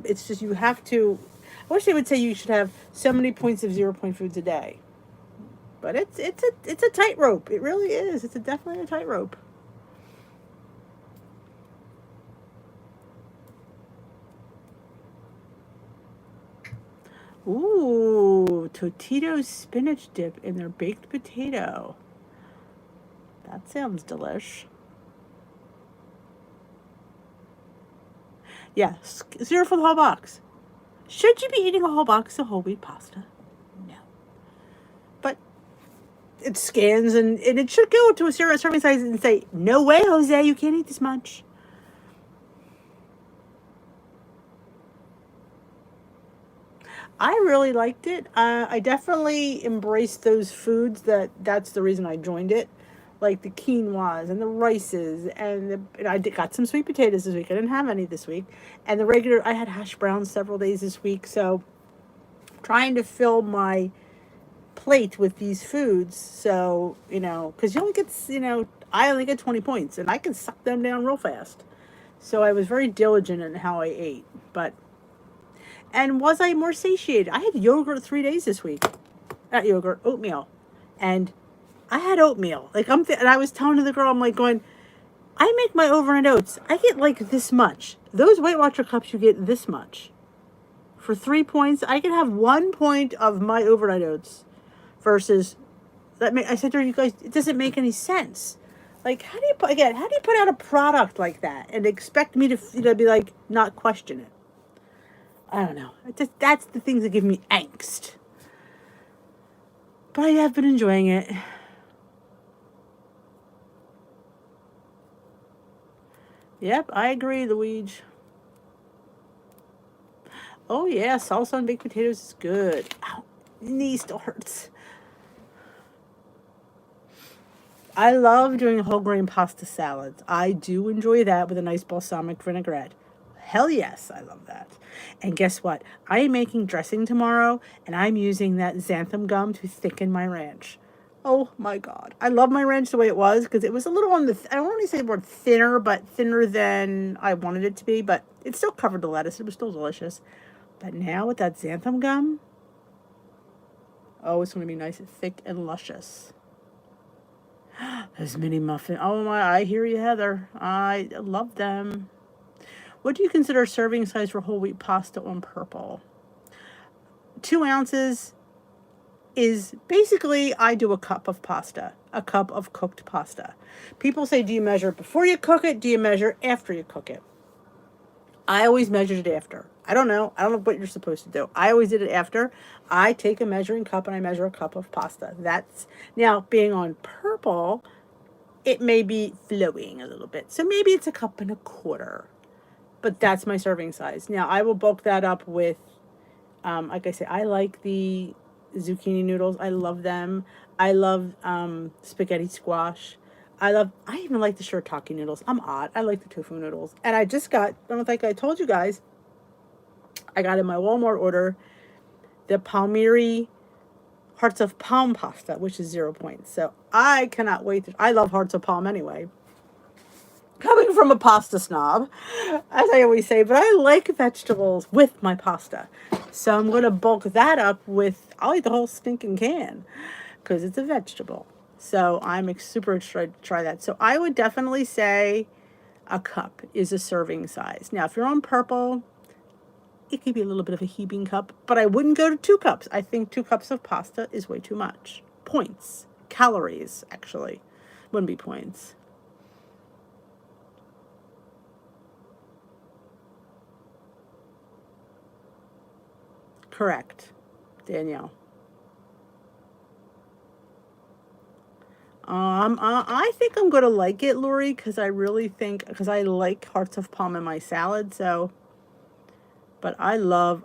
It's just you have to, I wish they would say you should have so many points of 0 point foods a day. But it's a tightrope. It really is. Definitely a tightrope. Ooh, Totino's spinach dip in their baked potato. That sounds delish. Yes, 0 for the whole box. Should you be eating a whole box of whole wheat pasta? No. But it scans and it should go to a serving size and say, no way, Jose, you can't eat this much. I really liked it. I definitely embraced those foods. That's the reason I joined it, like the quinoas and the rices, and I got some sweet potatoes this week. I didn't have any this week, and the regular. I had hash browns several days this week, so trying to fill my plate with these foods. So because you only get I only get 20 points, and I can suck them down real fast. So I was very diligent in how I ate, but. And was I more satiated? I had yogurt 3 days this week. Not yogurt, oatmeal. And I had oatmeal. Like and I was telling the girl, I'm like going, I make my overnight oats. I get like this much. Those Weight Watcher cups, you get this much. For 3 points, I can have 1 point of my overnight oats versus I said to her, you guys, it doesn't make any sense. Like, how do you put out a product like that and expect me to be like, not question it? I don't know. That's the things that give me angst. But I have been enjoying it. Yep, I agree, Luigi. Oh yeah, salsa on baked potatoes is good. Ow, knee still hurts. I love doing whole grain pasta salads. I do enjoy that with a nice balsamic vinaigrette. Hell yes, I love that. And guess what? I am making dressing tomorrow, and I'm using that xanthan gum to thicken my ranch. Oh my god. I love my ranch the way it was because it was a little on the, I don't want to say the word thinner, but thinner than I wanted it to be, but it still covered the lettuce. It was still delicious. But now with that xanthan gum, oh, it's going to be nice and thick and luscious. Those mini muffin. Oh my, I hear you, Heather. I love them. What do you consider a serving size for whole wheat pasta on purple? 2 ounces is basically, I do a cup of pasta, a cup of cooked pasta. People say, do you measure before you cook it? Do you measure after you cook it? I always measured it after. I don't know. I don't know what you're supposed to do. I always did it after. I take a measuring cup and I measure a cup of pasta. That's now being on purple, it may be flowing a little bit. So maybe it's a cup and a quarter. But that's my serving size. Now I will bulk that up with, like I say, I like the zucchini noodles. I love them. I love spaghetti squash. I even like the shirataki noodles. I'm odd. I like the tofu noodles. And I just got, I don't think I told you guys, I got in my Walmart order the Palmyri Hearts of Palm pasta, which is 0 points. So I cannot wait. I love Hearts of Palm anyway. Coming from a pasta snob, as I always say, but I like vegetables with my pasta. So I'm going to bulk that up with, I'll eat the whole stinking can because it's a vegetable. So I'm super excited to try that. So I would definitely say a cup is a serving size. Now, if you're on purple, it could be a little bit of a heaping cup, but I wouldn't go to 2 cups. I think 2 cups of pasta is way too much. Points. Calories, actually. Wouldn't be points. Correct, Danielle. I think I'm gonna like it, Lori, because I really think because I like hearts of palm in my salad. So, but I love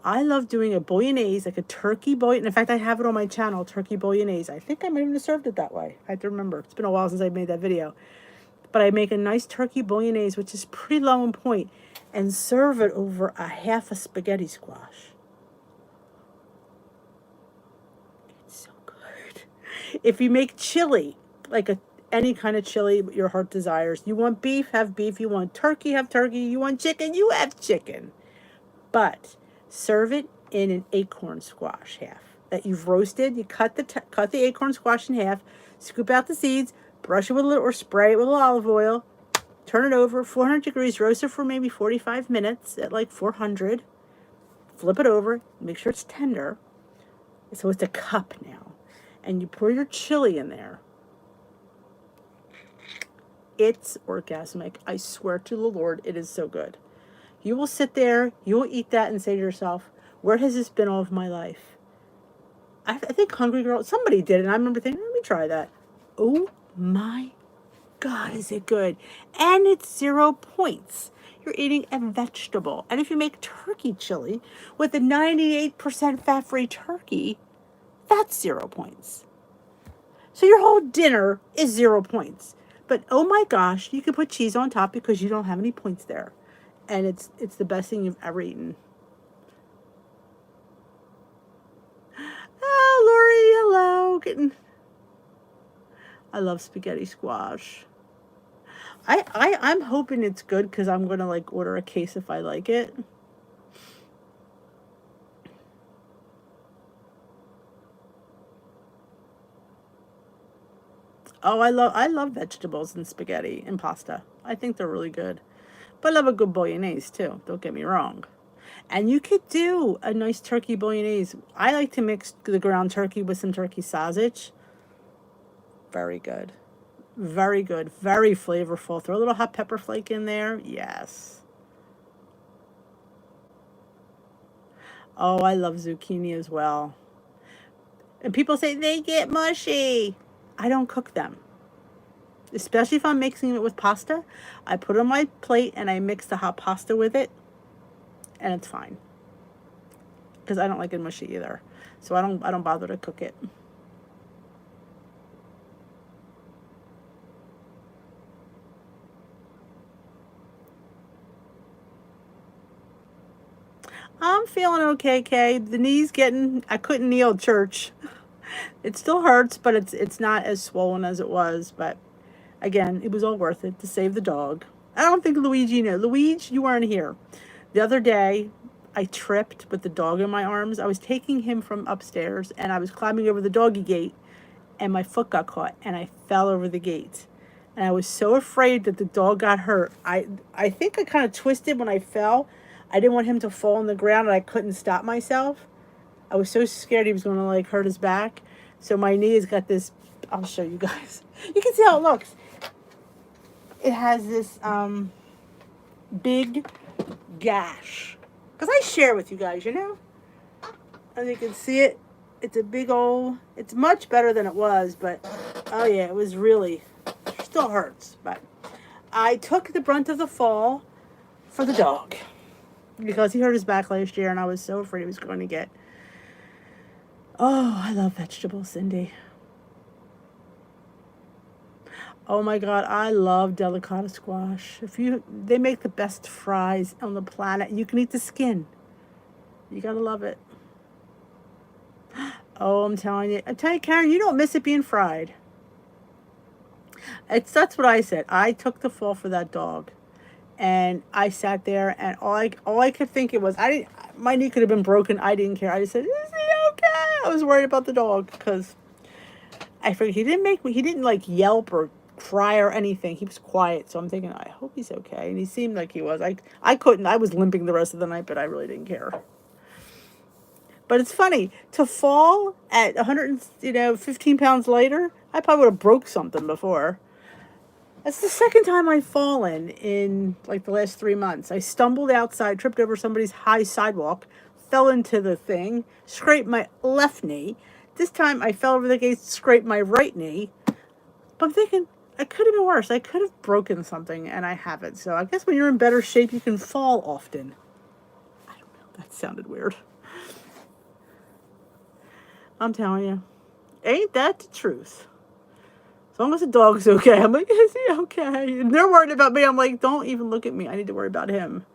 doing a bolognese, like a turkey bolognese. In fact, I have it on my channel, turkey bolognese. I think I might even have served it that way. I have to remember. It's been a while since I made that video. But I make a nice turkey bolognese, which is pretty low in point, and serve it over a half a spaghetti squash. It's so good. If you make chili, like any kind of chili your heart desires, you want beef, have beef. You want turkey, have turkey. You want chicken, you have chicken. But serve it in an acorn squash half that you've roasted. You cut the acorn squash in half, scoop out the seeds, brush it with a little, or spray it with a little olive oil. Turn it over, 400 degrees, roast it for maybe 45 minutes at like 400. Flip it over, make sure it's tender. So it's a cup now. And you pour your chili in there. It's orgasmic. I swear to the Lord, it is so good. You will sit there, you will eat that and say to yourself, where has this been all of my life? I think Hungry Girl, somebody did it, and I remember thinking, let me try that. Oh my God, is it good? And it's 0 points. You're eating a vegetable. And if you make turkey chili with a 98% fat-free turkey, that's 0 points. So your whole dinner is 0 points. But oh my gosh, you can put cheese on top because you don't have any points there. And it's the best thing you've ever eaten. Oh, Lori, hello. I love spaghetti squash. I'm hoping it's good because I'm gonna like order a case if I like it. Oh, I love vegetables and spaghetti and pasta. I think they're really good. But I love a good bolognese too. Don't get me wrong. And you could do a nice turkey bolognese. I like to mix the ground turkey with some turkey sausage. Very good. Very good. Very flavorful. Throw a little hot pepper flake in there. Yes. Oh, I love zucchini as well. And people say they get mushy. I don't cook them. especially if I'm mixing it with pasta. I put it on my plate and I mix the hot pasta with it, and it's fine. Because I don't like it mushy either, so I don't bother to cook it. I'm feeling okay, Kay. The knee's getting. I couldn't kneel at church. It still hurts, but it's not as swollen as it was. But again, it was all worth it to save the dog. I don't think Luigi knew. Luigi, you weren't here. The other day, I tripped with the dog in my arms. I was taking him from upstairs, and I was climbing over the doggy gate, and my foot got caught, and I fell over the gate. And I was so afraid that the dog got hurt. I think I kind of twisted when I fell. I didn't want him to fall on the ground, and I couldn't stop myself. I was so scared he was going to like hurt his back. So my knee has got this. I'll show you guys. You can see how it looks. It has this big gash. Because I share with you guys, you know. As you can see it, it's a big old. It's much better than it was, but oh yeah, it was really. It still hurts, but I took the brunt of the fall for the dog because he hurt his back last year, and I was so afraid he was going to get. Oh, I love vegetables, Cindy. Oh my God, I love delicata squash. They make the best fries on the planet. You can eat the skin. You gotta love it. Oh, I'm telling you, Karen, you don't miss it being fried. That's what I said. I took the fall for that dog, and I sat there, and all I could think it was my knee could have been broken. I didn't care. I just said, "Is he okay?" I was worried about the dog because I figured he didn't like yelp or cry or anything. He was quiet, so I'm thinking, I hope he's okay. And he seemed like he was. I couldn't. I was limping the rest of the night, but I really didn't care. But it's funny to fall at 15 pounds lighter. I probably would have broke something before. That's the second time I've fallen in like the last 3 months. I stumbled outside, tripped over somebody's high sidewalk, fell into the thing, scraped my left knee. This time I fell over the gate, scraped my right knee. But I'm thinking, it could have been worse. I could have broken something, and I haven't. So I guess when you're in better shape, you can fall often. I don't know. That sounded weird. I'm telling you. Ain't that the truth? As long as the dog's okay. I'm like, is he okay? And they're worried about me. I'm like, don't even look at me. I need to worry about him.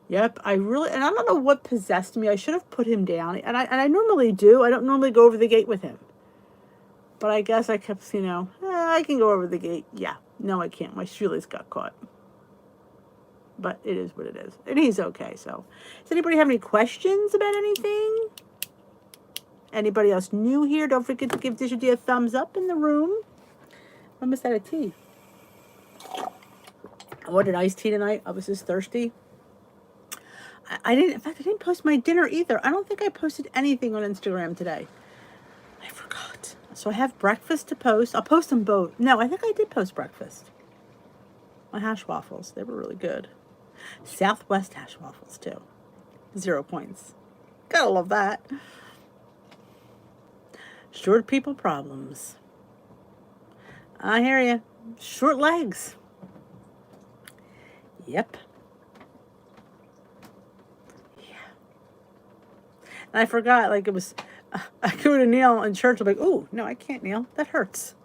Yep, and I don't know what possessed me. I should have put him down. And I normally do. I don't normally go over the gate with him. But I guess I kept, I can go over the gate. Yeah. No, I can't. My shoelace got caught. But it is what it is. And he's okay, so. Does anybody have any questions about anything? Anybody else new here? Don't forget to give Dishy D a thumbs up in the room. I almost had a tea. I ordered iced tea tonight. I was just thirsty. In fact, I didn't post my dinner either. I don't think I posted anything on Instagram today. I forgot. So I have breakfast to post. I'll post them both. No, I think I did post breakfast. My hash waffles. They were really good. Southwest hash waffles, too. 0 points. Gotta love that. Short people problems. I hear you. Short legs. Yep. Yeah. And I forgot, like, it was, I go to kneel in church, I'm like, oh, no, I can't kneel. That hurts.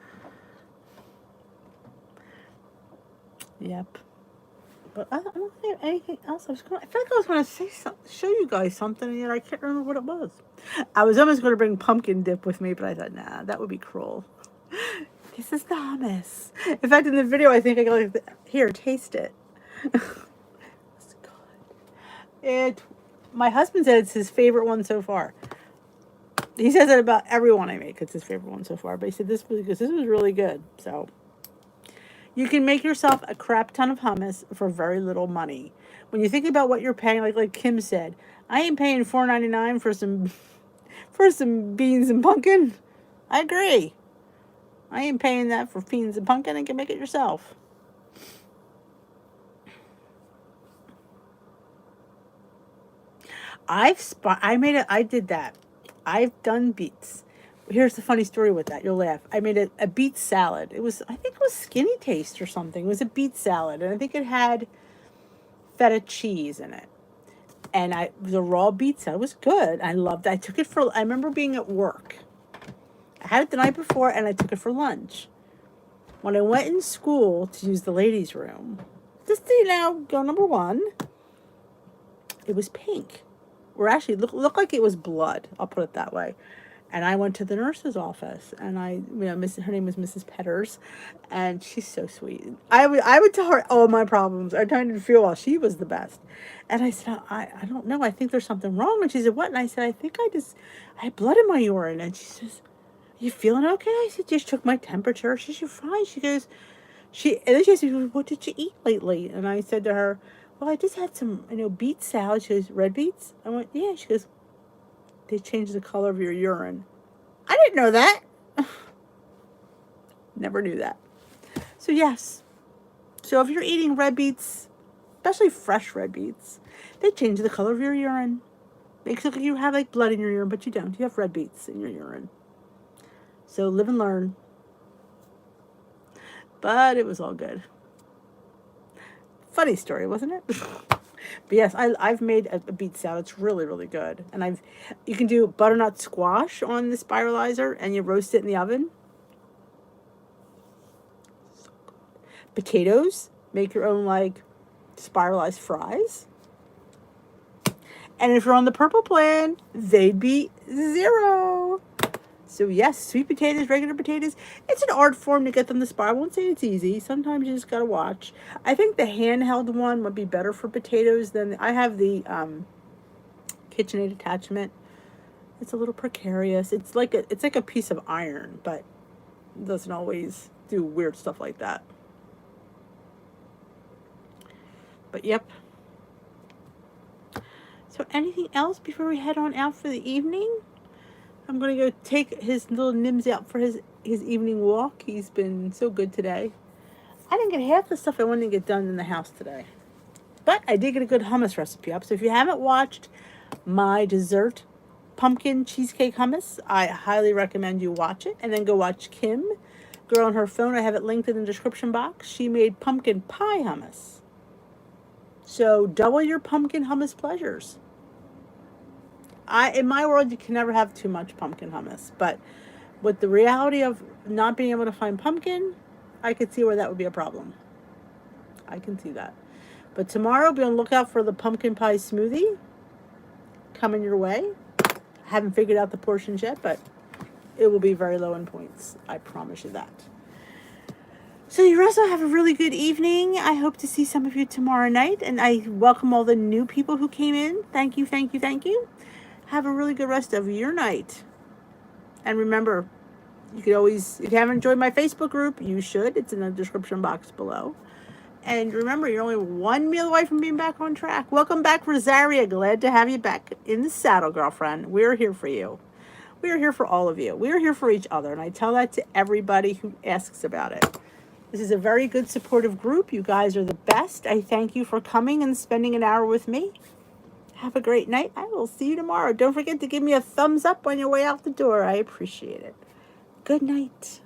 Yep. But I don't think anything else. I feel like I was going to say something, show you guys something, and yet I can't remember what it was. I was almost going to bring pumpkin dip with me, but I thought, nah, that would be cruel. This is the hummus. In fact, in the video, I think I go like, here, taste it. It's good. My husband said it's his favorite one so far. He says that about every one I make. It's his favorite one so far. But he said this was really good. So you can make yourself a crap ton of hummus for very little money. When you think about what you're paying, like Kim said, I ain't paying $4.99 for some beans and pumpkin. I agree. I ain't paying that for beans and pumpkin. I can make it yourself. I did that. I've done beets. here's the funny story with that. You'll laugh. I made a beet salad. I think it was Skinny Taste or something. It was a beet salad, and I think it had feta cheese in it. And it was a raw beet salad. It was good. I loved it. I remember being at work. I had it the night before, and I took it for lunch. When I went in school to use the ladies' room, just to, go number one, it was pink. Or actually, looked like it was blood. I'll put it that way. And I went to the nurse's office, and her name was Mrs. Petters, and she's so sweet. I would tell her all my problems. I tried to feel well. She was the best. And I said, I don't know. I think there's something wrong. And she said, what? And I said, I think I had blood in my urine. And she says, you feeling okay? I said, just took my temperature. She said, you're fine. She goes, and then she said, what did you eat lately? And I said to her, well, I just had some, beet salad. She goes, red beets? I went, yeah. She goes, they change the color of your urine. I didn't know that. Never knew that. So yes. So if you're eating red beets, especially fresh red beets, they change the color of your urine. Makes it look like you have like blood in your urine, but you don't. You have red beets in your urine. So live and learn. But it was all good. Funny story, wasn't it? But yes, I've made a beet salad. It's really, really good. And you can do butternut squash on the spiralizer, and you roast it in the oven. So good. Potatoes, make your own spiralized fries. And if you're on the purple plan, they'd be $0. So yes, sweet potatoes, regular potatoes. It's an art form to get them to spiral. I won't say it's easy. Sometimes you just gotta watch. I think the handheld one would be better for potatoes than I have the KitchenAid attachment. It's a little precarious. It's like a piece of iron, but it doesn't always do weird stuff like that. But yep. So anything else before we head on out for the evening? I'm going to go take his little Nims out for his evening walk. He's been so good today. I didn't get half the stuff I wanted to get done in the house today. But I did get a good hummus recipe up. So if you haven't watched my dessert pumpkin cheesecake hummus, I highly recommend you watch it. And then go watch Kim, girl on her phone. I have it linked in the description box. She made pumpkin pie hummus. So double your pumpkin hummus pleasures. In my world, you can never have too much pumpkin hummus. But with the reality of not being able to find pumpkin, I could see where that would be a problem. I can see that. But tomorrow, be on the lookout for the pumpkin pie smoothie coming your way. I haven't figured out the portions yet, but it will be very low in points. I promise you that. So you also have a really good evening. I hope to see some of you tomorrow night. And I welcome all the new people who came in. Thank you, thank you, thank you. Have a really good rest of your night. And remember, you could always, if you haven't joined my Facebook group, you should. It's in the description box below. And remember, you're only one meal away from being back on track. Welcome back, Rosaria. Glad to have you back in the saddle, girlfriend. We're here for you. We are here for all of you. We are here for each other. And I tell that to everybody who asks about it. This is a very good supportive group. You guys are the best. I thank you for coming and spending an hour with me. Have a great night. I will see you tomorrow. Don't forget to give me a thumbs up on your way out the door. I appreciate it. Good night.